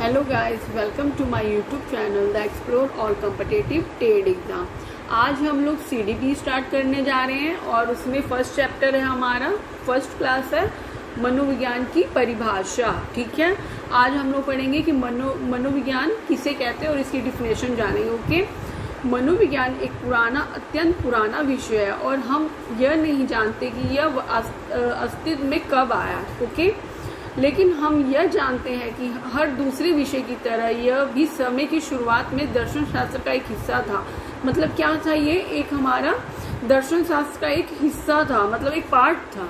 Hello guys, welcome to my YouTube channel the explore all competitive TET exam. आज हम लोग CDP start करने जा रहे हैं और उसमें फर्स्ट चैप्टर है हमारा, फर्स्ट क्लास है मनोविज्ञान की परिभाषा। ठीक है, आज हम लोग पढ़ेंगे कि मनोविज्ञान किसे कहते हैं और इसकी डिफिनेशन जानेंगे। ओके, मनोविज्ञान एक अत्यंत पुराना विषय है और हम यह नहीं जानते कि यह अस्तित्व में कब आया। ओके, लेकिन हम यह जानते हैं कि हर दूसरे विषय की तरह यह भी समय की शुरुआत में दर्शन शास्त्र का एक हिस्सा था। मतलब क्या था, ये एक हमारा दर्शन शास्त्र का एक हिस्सा था, मतलब एक पार्ट था।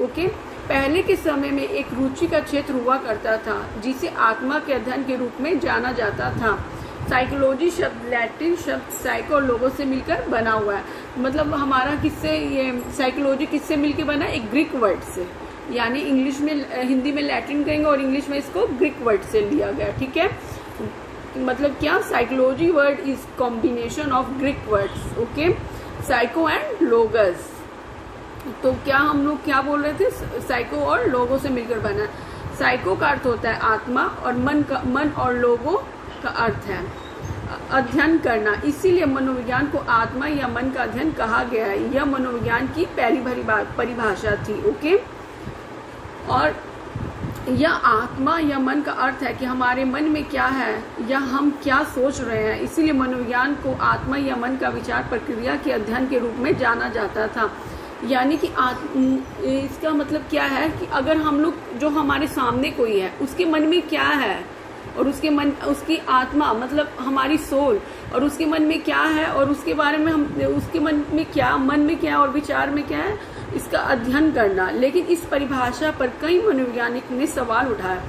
ओके, पहले के समय में एक रुचि का क्षेत्र हुआ करता था जिसे आत्मा के अध्ययन के रूप में जाना जाता था। साइकोलॉजी शब्द लैटिन शब्द साइको और लोगो से मिलकर बना हुआ है। मतलब हमारा किससे, ये साइकोलॉजी किससे मिलकर बना, एक ग्रीक वर्ड से, यानी इंग्लिश में, हिंदी में लैटिन कहेंगे और इंग्लिश में इसको ग्रीक वर्ड से लिया गया। ठीक है, मतलब क्या, psychology word is combination of Greek words. Okay, psycho and logos. तो क्या हम लोग क्या बोल रहे थे, साइको और लोगो से मिलकर बना है। साइको का अर्थ होता है आत्मा और मन और लोगो का अर्थ है अध्ययन करना। इसीलिए मनोविज्ञान को आत्मा या मन का अध्ययन कहा गया है। यह मनोविज्ञान की पहली परिभाषा थी। ओके, और यह आत्मा या मन का अर्थ है कि हमारे मन में क्या है या हम क्या सोच रहे हैं। इसीलिए मनोविज्ञान को आत्मा या मन का विचार प्रक्रिया के अध्ययन के रूप में जाना जाता था। यानी कि इसका मतलब क्या है कि अगर हम लोग, जो हमारे सामने कोई है, उसके मन में क्या है और उसकी आत्मा मतलब हमारी सोल, और उसके मन में क्या है और उसके बारे में हम, उसके मन में क्या और विचार में क्या है, इसका अध्ययन करना। लेकिन इस परिभाषा पर कई मनोवैज्ञानिक ने सवाल उठाया।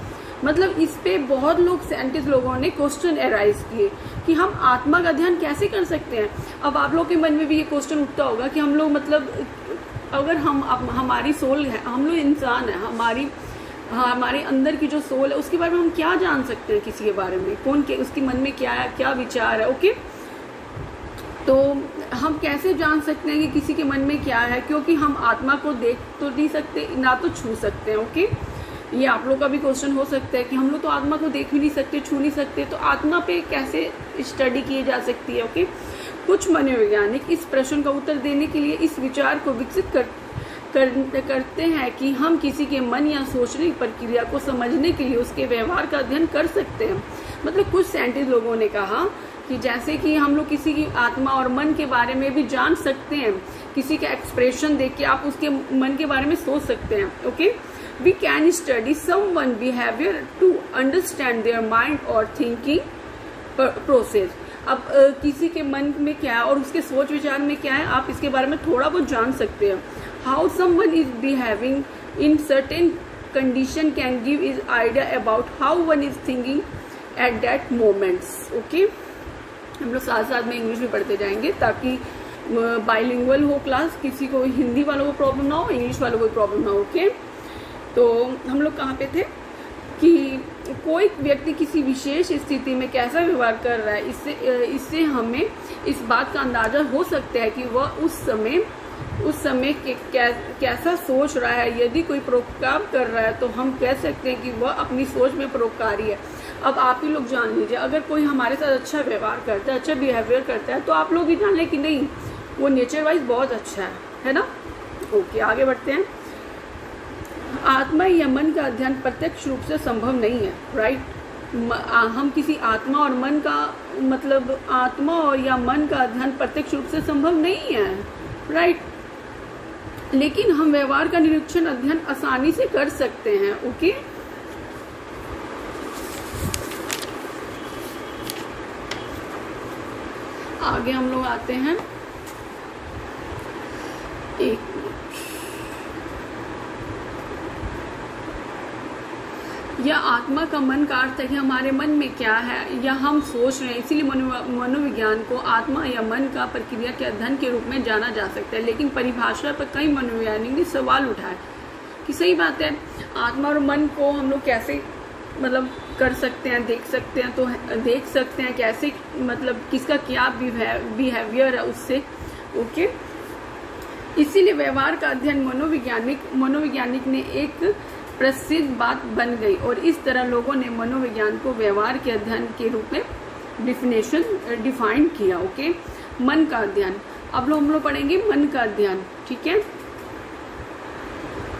मतलब इस पे बहुत लोग, साइंटिस्ट लोगों ने क्वेश्चन एराइज किए कि हम आत्मा का अध्ययन कैसे कर सकते हैं। अब आप लोग के मन में भी ये क्वेश्चन उठता होगा कि हम लोग, मतलब अगर हमारी सोल है, हम लोग इंसान है, हमारे अंदर की जो सोल है उसके बारे में हम क्या जान सकते हैं, किसी के बारे में, कौन के उसके मन में क्या है, क्या विचार है। ओके, तो हम कैसे जान सकते हैं कि किसी के मन में क्या है, क्योंकि हम आत्मा को देख तो नहीं सकते, ना तो छू सकते हैं। ओके, ये आप लोग का भी क्वेश्चन हो सकता है कि हम लोग तो आत्मा को देख भी नहीं सकते, छू नहीं सकते, तो आत्मा पे कैसे स्टडी की जा सकती है। ओके, कुछ मनोवैज्ञानिक इस प्रश्न का उत्तर देने के लिए इस विचार को विकसित करते हैं कि हम किसी के मन या सोचने की प्रक्रिया को समझने के लिए उसके व्यवहार का अध्ययन कर सकते हैं। मतलब कुछ साइंटिस्ट लोगों ने कहा कि जैसे कि हम लोग किसी की आत्मा और मन के बारे में भी जान सकते हैं, किसी का एक्सप्रेशन देख के आप उसके मन के बारे में सोच सकते हैं। Okay, we can study someone behaviour to understand their mind और थिंकिंग प्रोसेस। अब किसी के मन में क्या है और उसके सोच विचार में क्या है, आप इसके बारे में थोड़ा बहुत जान सकते हैं। How someone is behaving in certain condition can give is idea about how one is thinking at that moments. Okay, हम लोग साथ साथ में इंग्लिश में पढ़ते जाएंगे ताकि बाइलिंगुअल हो क्लास, किसी को हिंदी वालों को प्रॉब्लम ना हो, इंग्लिश वालों को प्रॉब्लम ना हो। ओके, तो हम लोग कहाँ पे थे कि कोई व्यक्ति किसी विशेष स्थिति में कैसा व्यवहार कर रहा है, इससे हमें इस बात का अंदाजा हो सकता है कि वह उस समय कैसा सोच रहा है। यदि कोई परोपकार कर रहा है तो हम कह सकते हैं कि वह अपनी सोच में परोपकारी है। अब आप ही लोग जान लीजिए, अगर कोई हमारे साथ अच्छा व्यवहार करता है, अच्छा बिहेवियर करता है, तो आप लोग भी जान लें कि नहीं, वो नेचर वाइज बहुत अच्छा है ना। ओके, आगे बढ़ते हैं। आत्मा या मन का अध्ययन प्रत्यक्ष रूप से संभव नहीं है, राइट। हम किसी आत्मा और मन का, मतलब आत्मा और या मन का अध्ययन प्रत्यक्ष रूप से संभव नहीं है, राइट। लेकिन हम व्यवहार का निरीक्षण अध्ययन आसानी से कर सकते हैं। ओके, आगे हम लोग आते हैं, एक यह आत्मा का मन का अर्थ है कि हमारे मन में क्या है या हम सोच रहे हैं। इसीलिए मनोविज्ञान को आत्मा या मन का प्रक्रिया के अध्ययन के रूप में जाना जा सकता है। लेकिन परिभाषा पर कई मनोवैज्ञानिक ने सवाल उठाए कि सही बात है, आत्मा और मन को हम लोग कैसे, मतलब कर सकते हैं, देख सकते हैं, तो देख सकते हैं कैसे, मतलब किसका क्या बिहेवियर है उससे। ओके, इसीलिए व्यवहार का अध्ययन मनोवैज्ञानिक ने एक प्रसिद्ध बात बन गई और इस तरह लोगों ने मनोविज्ञान को व्यवहार के अध्ययन के रूप में डिफाइन किया। ओके, मन का अध्ययन। अब हम लोग पढ़ेंगे मन का अध्ययन। ठीक है,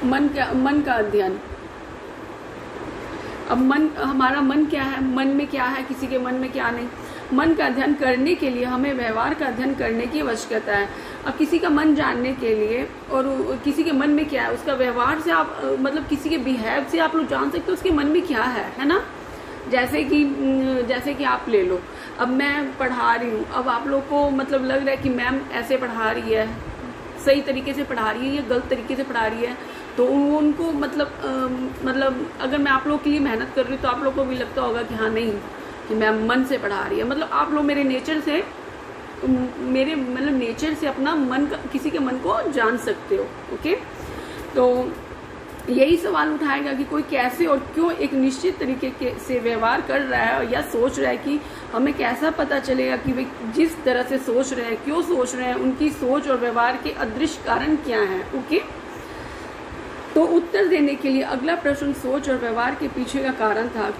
मन का अध्ययन। अब हमारा मन क्या है, मन में क्या है, किसी के मन में क्या नहीं। मन का अध्ययन करने के लिए हमें व्यवहार का अध्ययन करने की आवश्यकता है। अब किसी का मन जानने के लिए और किसी के मन में क्या है, उसका व्यवहार से आप मतलब किसी के बिहेव से आप लोग जान सकते हो उसके मन में क्या है ना। जैसे कि आप ले लो, अब मैं पढ़ा रही हूँ, अब आप लोग को मतलब लग रहा है कि मैम ऐसे पढ़ा रही है, सही तरीके से पढ़ा रही है या गलत तरीके से पढ़ा रही है, तो उनको मतलब अगर मैं आप लोग के लिए मेहनत कर रही हूँ तो आप लोग को भी लगता होगा कि हाँ नहीं, कि मैम मन से पढ़ा रही है। मतलब आप लोग मेरे नेचर से अपना मन का, किसी के मन को जान सकते हो। ओके, तो यही सवाल उठाएगा कि कोई कैसे और क्यों एक निश्चित तरीके से व्यवहार कर रहा है या सोच रहा है, कि हमें कैसा पता चलेगा कि वे जिस तरह से सोच रहे हैं, क्यों सोच रहे हैं, उनकी सोच और व्यवहार के अदृश्य कारण क्या है। ओके, तो उत्तर देने के लिए अगला प्रश्न सोच और व्यवहार के पीछे का कारण था,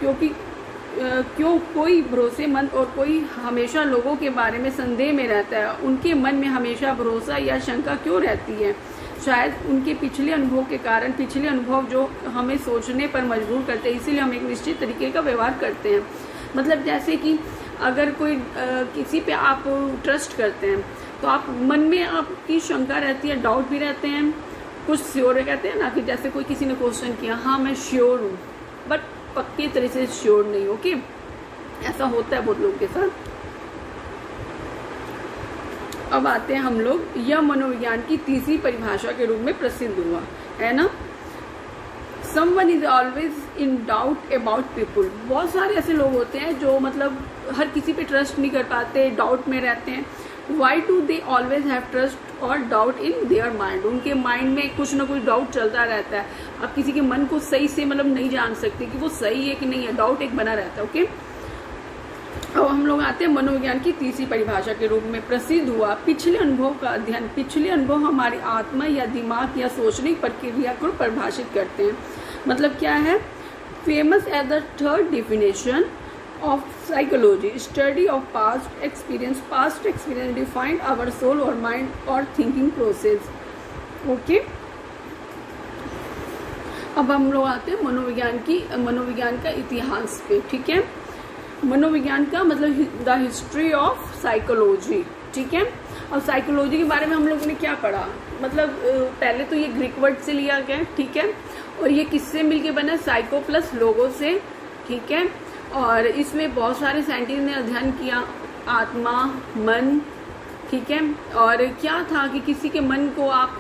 क्यों कोई भरोसेमंद और कोई हमेशा लोगों के बारे में संदेह में रहता है, उनके मन में हमेशा भरोसा या शंका क्यों रहती है। शायद उनके पिछले अनुभव के कारण, पिछले अनुभव जो हमें सोचने पर मजबूर करते हैं, इसीलिए हम एक निश्चित तरीके का व्यवहार करते हैं। मतलब जैसे कि अगर कोई किसी पे आप ट्रस्ट करते हैं तो आप मन में आपकी शंका रहती है, डाउट भी रहते हैं, कुछ श्योर कहते हैं ना, कि जैसे कोई किसी ने क्वेश्चन किया, हाँ मैं श्योर हूँ, बट पक्की तरह से श्योर नहीं। ओके, ऐसा होता है बहुत लोगों के साथ। अब आते हैं हम लोग, यह मनोविज्ञान की तीसरी परिभाषा के रूप में प्रसिद्ध हुआ है ना। Someone is always in doubt about people। बहुत सारे ऐसे लोग होते हैं जो मतलब हर किसी पे ट्रस्ट नहीं कर पाते, डाउट में रहते हैं। Why do they always have trust or doubt in their mind? उनके माइंड में कुछ ना कुछ डाउट चलता रहता है। आप किसी के मन को सही से मतलब नहीं जान सकते कि वो सही है कि नहीं है, डाउट एक बना रहता है। ओके, अब हम लोग आते हैं मनोविज्ञान की तीसरी परिभाषा के रूप में प्रसिद्ध हुआ पिछले अनुभव का अध्ययन। पिछले अनुभव हमारी आत्मा या दिमाग या सोचने की प्रक्रिया को परिभाषित करते हैं। मतलब क्या है, famous as the third definition of psychology, study of past experience define our soul or mind or thinking process। okay, अब हम लोग आते हैं मनोविज्ञान का इतिहास पे। ठीक है, मनोविज्ञान का मतलब द हिस्ट्री ऑफ साइकोलॉजी। ठीक है, अब साइकोलॉजी के बारे में हम लोगों ने क्या पढ़ा, मतलब पहले तो ये ग्रीक वर्ड से लिया गया। ठीक है, और ये किससे मिलके बना, साइको प्लस लोगो से। ठीक है, और इसमें बहुत सारे साइंटिस्ट ने अध्ययन किया, आत्मा, मन। ठीक है, और क्या था कि किसी के मन को आप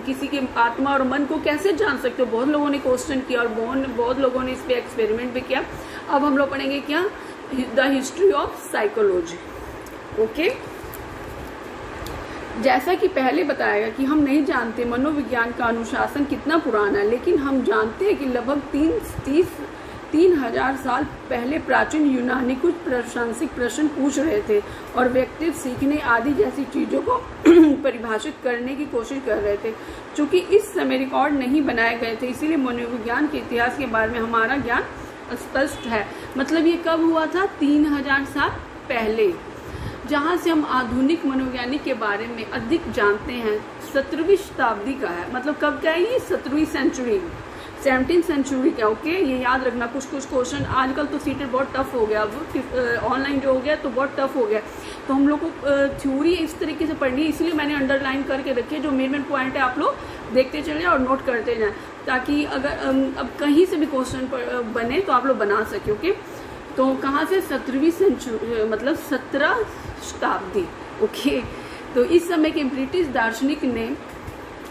किसी के आत्मा और मन को कैसे जान सकते हो, बहुत लोगों ने क्वेश्चन किया और बहुत लोगों ने इस पे एक्सपेरिमेंट भी किया। अब हम लोग पढ़ेंगे क्या, the history of psychology. Okay, जैसा कि पहले बताया कि हम नहीं जानते मनोविज्ञान का अनुशासन कितना पुराना है, लेकिन हम जानते हैं कि लगभग 3000 साल पहले प्राचीन यूनानी कुछ प्रासंगिक प्रश्न पूछ रहे थे और व्यक्तित्व सीखने आदि जैसी चीजों को परिभाषित करने की कोशिश कर रहे थे। चूंकि इस समय रिकॉर्ड नहीं बनाए गए थे, इसीलिए मनोविज्ञान के इतिहास के बारे में हमारा ज्ञान स्पष्ट है। मतलब ये कब हुआ था, 3000 साल पहले। जहाँ से हम आधुनिक मनोवैज्ञानिक के बारे में अधिक जानते हैं 17वीं शताब्दी का है। मतलब कब का है ये, 17वीं सेंचुरी, 17th सेंचुरी का। ओके, ये याद रखना। कुछ क्वेश्चन आजकल तो सीटेड बहुत टफ हो गया, ऑनलाइन जो हो गया तो बहुत टफ हो गया, तो हम लोग को थ्योरी इस तरीके से पढ़नी है, इसलिए मैंने अंडरलाइन करके रखी है। जो मेन पॉइंट है आप लोग देखते चले जाए और नोट करते जाए, ताकि अगर अब कहीं से भी क्वेश्चन बने तो आप लोग बना सके। ओके, तो कहाँ से, 17वीं सेंचुरी, मतलब 17 शताब्दी। ओके, तो इस समय के ब्रिटिश दार्शनिक ने,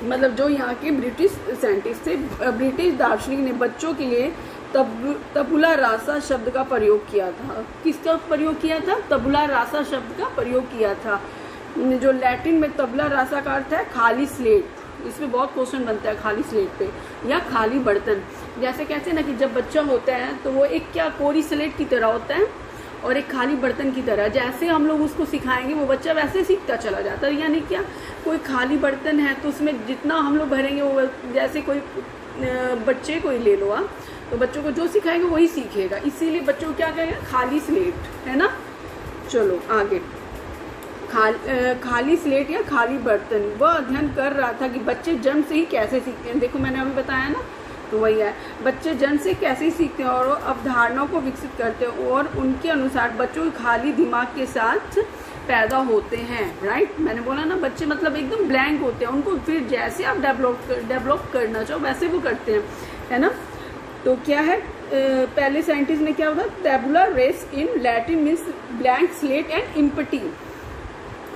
मतलब जो यहाँ के ब्रिटिश साइंटिस्ट थे, ब्रिटिश दार्शनिक ने बच्चों के लिए तबुला रासा शब्द का प्रयोग किया था। किसका प्रयोग किया था, तबुला रासा शब्द का प्रयोग किया था, जो लैटिन में तबला रासा का अर्थ है खाली स्लेट। इसमें बहुत क्वेश्चन बनता है खाली स्लेट पे, या खाली बर्तन। जैसे कहते हैं ना कि जब बच्चा होता है तो वो एक क्या कोरी स्लेट की तरह होता है और एक खाली बर्तन की तरह। जैसे हम लोग उसको सिखाएंगे वो बच्चा वैसे सीखता चला जाता है। यानी क्या, कोई खाली बर्तन है तो उसमें जितना हम लोग भरेंगे वो, जैसे कोई बच्चे को ही ले लो आप, तो बच्चों को जो सिखाएगा वही सीखेगा, इसीलिए बच्चों को क्या कहेगा, खाली स्लेट, है ना। चलो आगे, खाली स्लेट या खाली बर्तन। वह अध्ययन कर रहा था कि बच्चे जन्म से ही कैसे सीखते हैं। देखो मैंने अभी बताया ना, तो वही है, बच्चे जन्म से कैसे सीखते हैं और अवधारणाओं को विकसित करते हैं, और उनके अनुसार बच्चों के खाली दिमाग के साथ पैदा होते हैं, राइट। मैंने बोला ना, बच्चे मतलब एकदम ब्लैंक होते हैं, उनको फिर जैसे आप डेवलप करना चाहो वैसे वो करते हैं, है ना। तो क्या है, पहले साइंटिस्ट ने क्या बोला, tabula rasa in Latin means blank slate and empty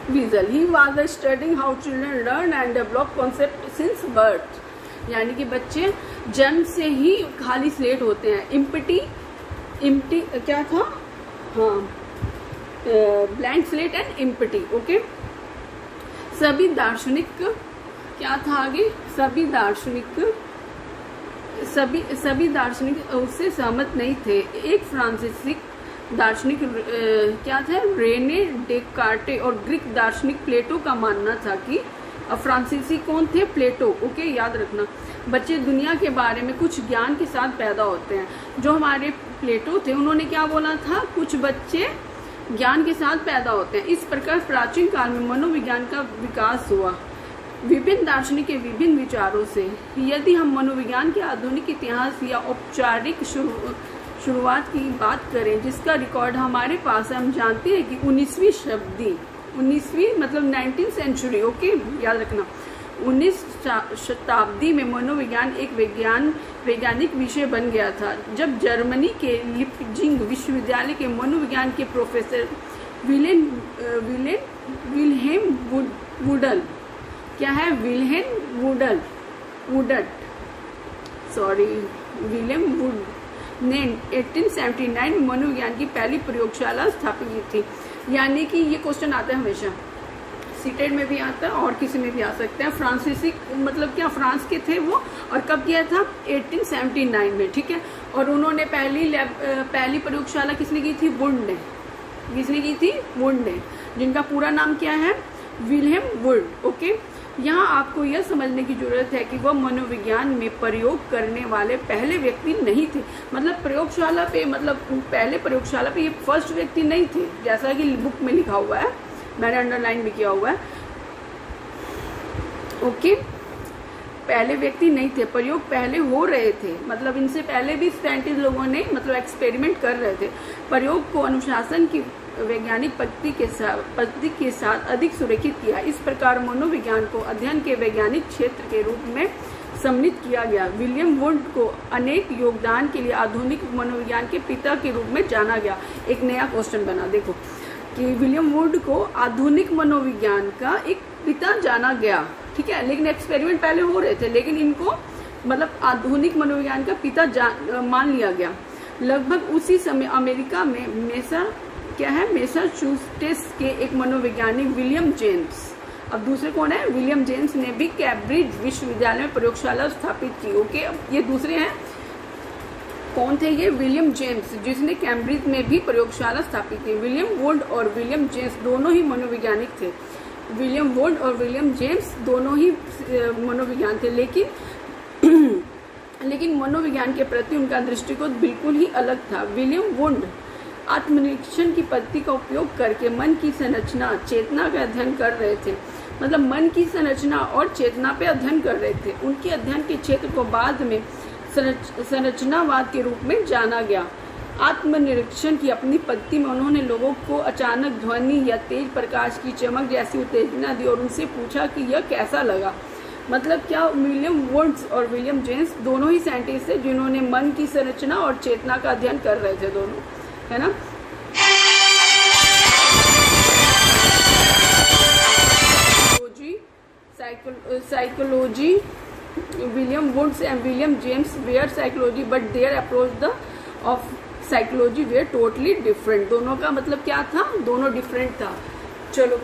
vessel. He was studying how children learn and develop concept since birth. यानी कि बच्चे जन्म से ही खाली स्लेट होते हैं। इम्पटी क्या था, हाँ, blank slate and empty, okay. सभी दार्शनिक क्या था आगे, सभी दार्शनिक उससे सहमत नहीं थे। एक फ्रांसीसी दार्शनिक क्या था, रेने डेकार्टे, और ग्रीक दार्शनिक प्लेटो का मानना था कि, फ्रांसीसी कौन थे, प्लेटो, ओके, याद रखना। बच्चे दुनिया के बारे में कुछ ज्ञान के साथ पैदा होते हैं। जो हमारे प्लेटो थे उन्होंने क्या बोला था, कुछ बच्चे ज्ञान के साथ पैदा होते हैं। इस प्रकार प्राचीन काल में मनोविज्ञान का विकास हुआ विभिन्न दार्शनिक के विभिन्न विचारों से। यदि हम मनोविज्ञान के आधुनिक इतिहास या औपचारिक शुरुआत की बात करें जिसका रिकॉर्ड हमारे पास है, हम जानते हैं कि 19वीं मतलब 19th सेंचुरी, ओके, याद रखना, 19 शताब्दी में मनोविज्ञान एक वैज्ञानिक विषय बन गया था, जब जर्मनी के लिपजिंग विश्वविद्यालय के मनोविज्ञान के प्रोफेसर विल्हेम वुडल, क्या है, विलियम वुड ने 1879 में मनोविज्ञान की पहली प्रयोगशाला स्थापित की थी। यानी कि ये क्वेश्चन आता है हमेशा, सीटेट में भी आता है और किसी में भी आ सकते हैं। फ्रांसीसी मतलब क्या, फ्रांस के थे वो, और कब किया था, 1879 में, ठीक है। और उन्होंने पहली प्रयोगशाला किसने की थी, वुड ने, जिनका पूरा नाम क्या है, विल्हेम वुड, ओके। यहाँ आपको यह समझने की जरूरत है कि वह मनोविज्ञान में प्रयोग करने वाले पहले व्यक्ति नहीं थे। मतलब प्रयोगशाला पे, मतलब पहले प्रयोगशाला पे ये फर्स्ट व्यक्ति नहीं थे, जैसा कि बुक में लिखा हुआ है, मैंने अंडरलाइन भी किया हुआ है, ओके। पहले व्यक्ति नहीं थे, प्रयोग पहले हो रहे थे, मतलब इनसे पहले भी साइंटिस्ट लोगों ने मतलब एक्सपेरिमेंट कर रहे थे। प्रयोग को अनुशासन की वैज्ञानिक पद्धति के साथ अधिक सुरक्षित किया। इस प्रकार मनोविज्ञान को अध्ययन के वैज्ञानिक क्षेत्र के रूप में सम्मिलित किया गया। विलियम वुड को अनेक योगदान के लिए आधुनिक मनोविज्ञान के पिता के रूप में जाना गया। एक नया क्वेश्चन बना, देखो कि विलियम वुड को आधुनिक मनोविज्ञान का एक पिता जाना गया, ठीक है, लेकिन एक्सपेरिमेंट पहले हो रहे थे, लेकिन इनको मतलब आधुनिक मनोविज्ञान का पिता मान लिया गया। लगभग उसी समय अमेरिका में मैसाचुसेट्स के एक मनोवैज्ञानिक विलियम जेम्स, अब दूसरे कौन है, विलियम जेम्स ने भी कैम्ब्रिज विश्वविद्यालय में प्रयोगशाला स्थापित की, ओके। अब ये दूसरे हैं, कौन थे ये, विलियम जेम्स, जिसने कैम्ब्रिज में भी प्रयोगशाला स्थापित की। विलियम वुड और विलियम जेम्स दोनों ही मनोवैज्ञानिक थे। विलियम वुड और विलियम जेम्स दोनों ही मनोविज्ञान थे, लेकिन मनोविज्ञान के प्रति उनका दृष्टिकोण बिल्कुल ही अलग था। विलियम वुड आत्मनिरीक्षण की पद्धति का उपयोग करके मन की संरचना, चेतना का अध्ययन कर रहे थे। मतलब मन की संरचना और चेतना पे अध्ययन कर रहे थे। उनके अध्ययन के क्षेत्र को बाद में संरचनावाद के रूप में जाना गया। आत्मनिरीक्षण की अपनी पद्धति में उन्होंने लोगों को अचानक ध्वनि या तेज प्रकाश की चमक जैसी उत्तेजना दी और उनसे पूछा कि यह कैसा लगा। मतलब क्या, विलियम वुड्स और विलियम जेम्स दोनों ही साइंटिस्ट थे जिन्होंने मन की संरचना और चेतना का अध्ययन कर रहे थे, दोनों, है ना। Psychology, William Woods and William James were psychology, but their approach of psychology were totally different. दोनों का मतलब क्या था, दोनों डिफरेंट था। चलो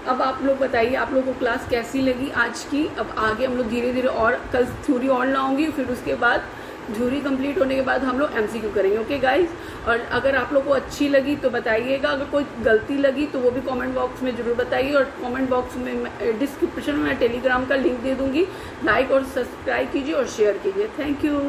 अब आप लोग बताइए, आप लोगों को क्लास कैसी लगी आज की। अब आगे हम लोग धीरे धीरे और कल थ्योरी और लाऊंगी, फिर उसके बाद थ्योरी कंप्लीट होने के बाद हम लोग एमसीक्यू करेंगे। ओके गाइज, और अगर आप लोग को अच्छी लगी तो बताइएगा, अगर कोई गलती लगी तो वो भी कमेंट बॉक्स में जरूर बताइए, और कमेंट बॉक्स में डिस्क्रिप्शन में मैं टेलीग्राम का लिंक दे दूंगी। लाइक और सब्सक्राइब कीजिए और शेयर कीजिए। Thank you.